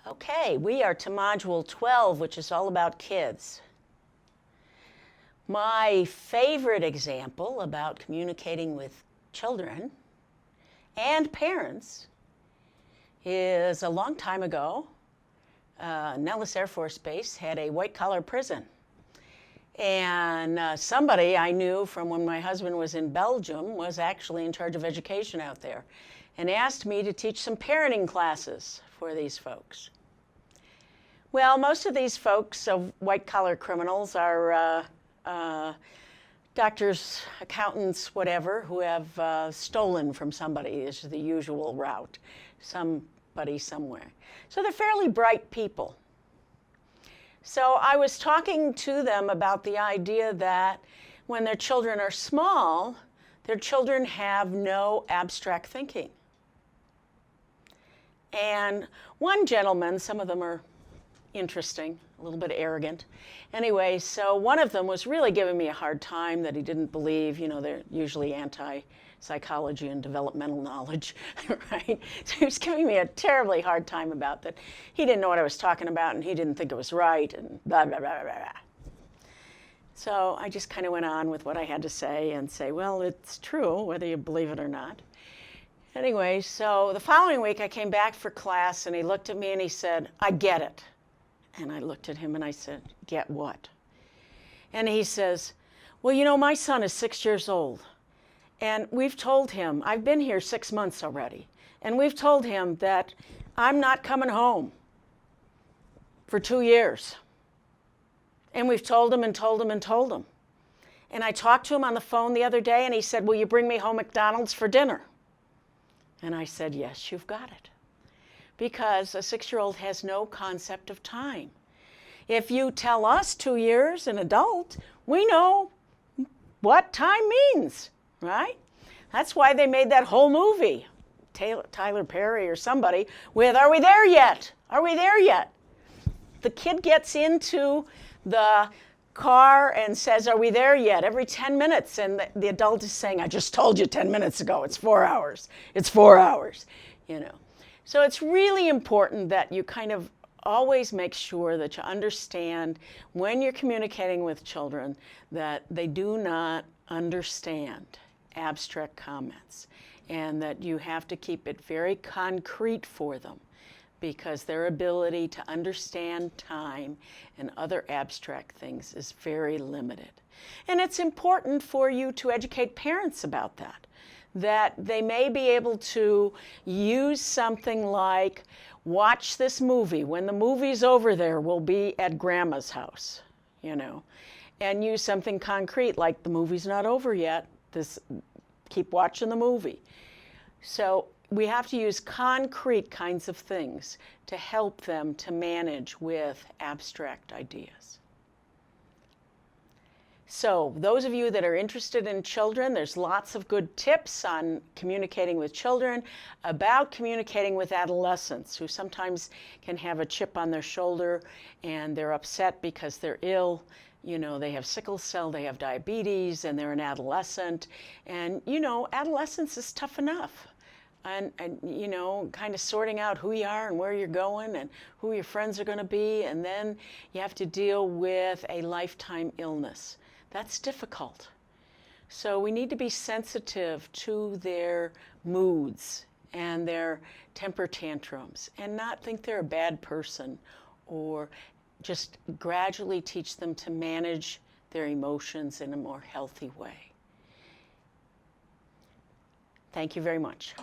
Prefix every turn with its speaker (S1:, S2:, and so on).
S1: Okay, we are to Module 12, which is all about kids. My favorite example about communicating with children and parents is a long time ago, Nellis Air Force Base had a white-collar prison. And somebody I knew from when my husband was in Belgium was actually in charge of education out there and asked me to teach some parenting classes for these folks. Well, most of these folks, white-collar criminals, are doctors, accountants, whatever, who have stolen from somebody. Is the usual route, somebody somewhere. So they're fairly bright people. So I was talking to them about the idea that when their children are small, their children have no abstract thinking. And one gentleman, some of them are interesting, a little bit arrogant. Anyway, so one of them was really giving me a hard time that he didn't believe, they're usually anti-psychology and developmental knowledge, right? So he was giving me a terribly hard time about that. He didn't know what I was talking about and he didn't think it was right and blah, blah, blah, blah, blah. So I just kind of went on with what I had to say and say, well, it's true, whether you believe it or not. Anyway, so the following week I came back for class and he looked at me and he said, I get it. And I looked at him and I said, get what? And he says, well, my son is 6 years old. And we've told him, I've been here 6 months already. And we've told him that I'm not coming home for 2 years. And we've told him and told him and told him. And I talked to him on the phone the other day and he said, will you bring me home McDonald's for dinner? And I said, yes, you've got it. Because a 6-year-old has no concept of time. If you tell us 2 years, an adult, we know what time means, right? That's why they made that whole movie, Tyler Perry or somebody, with, are we there yet? Are we there yet? The kid gets into the car and says, are we there yet? Every 10 minutes, and the adult is saying, I just told you 10 minutes ago, it's 4 hours. It's 4 hours, So it's really important that you kind of always make sure that you understand when you're communicating with children that they do not understand abstract comments and that you have to keep it very concrete for them because their ability to understand time and other abstract things is very limited. And it's important for you to educate parents about that they may be able to use something like, watch this movie. When the movie's over there, we'll be at grandma's house, and use something concrete like the movie's not over yet. Keep watching the movie. So we have to use concrete kinds of things to help them to manage with abstract ideas. So those of you that are interested in children, there's lots of good tips on communicating with children, about communicating with adolescents who sometimes can have a chip on their shoulder and they're upset because they're ill. They have sickle cell, they have diabetes, and they're an adolescent. And, adolescence is tough enough. And kind of sorting out who you are and where you're going and who your friends are going to be. And then you have to deal with a lifetime illness. That's difficult. So we need to be sensitive to their moods and their temper tantrums and not think they're a bad person, or just gradually teach them to manage their emotions in a more healthy way. Thank you very much.